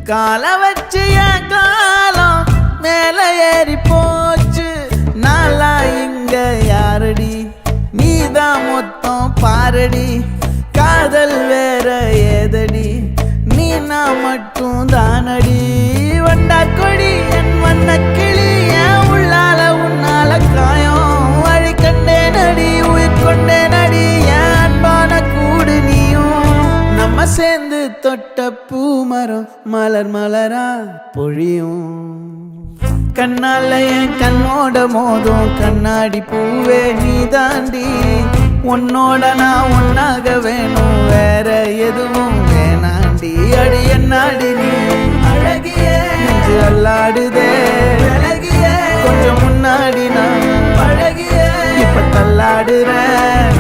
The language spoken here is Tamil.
கால வச்சு என் காலம் மேல ஏறி போச்சு. நாளா இங்க யாரடி, நீதான் மொத்தம் பாரடி. காதல் வேற ஏதடி, நீ நான் மட்டும் தானடி. வண்டா கொடி என் வண்ண கிளி, என் உள்ளால உன்னால காயம். வழி கண்டே நடி, உயிர் கொண்டே நடி, என் அன்பான கூடு நீயும். நம்ம சேர்ந்து தொட்ட பூமரம் மலர் மலரா பொழியும். கண்ணால என் கண்ணோட மோதும் கண்ணாடி பூவே நீ தாண்டி. உன்னோட நான் ஒன்னாக வேணும், வேற எதுவும் வேணாண்டி. அடி என்னாடி நீ அழகிய நெஞ்சு அல்லாடுதே அழகிய. கொஞ்சம் முன்னாடி நான் அழகிய இப்ப தள்ளாடுறேன்.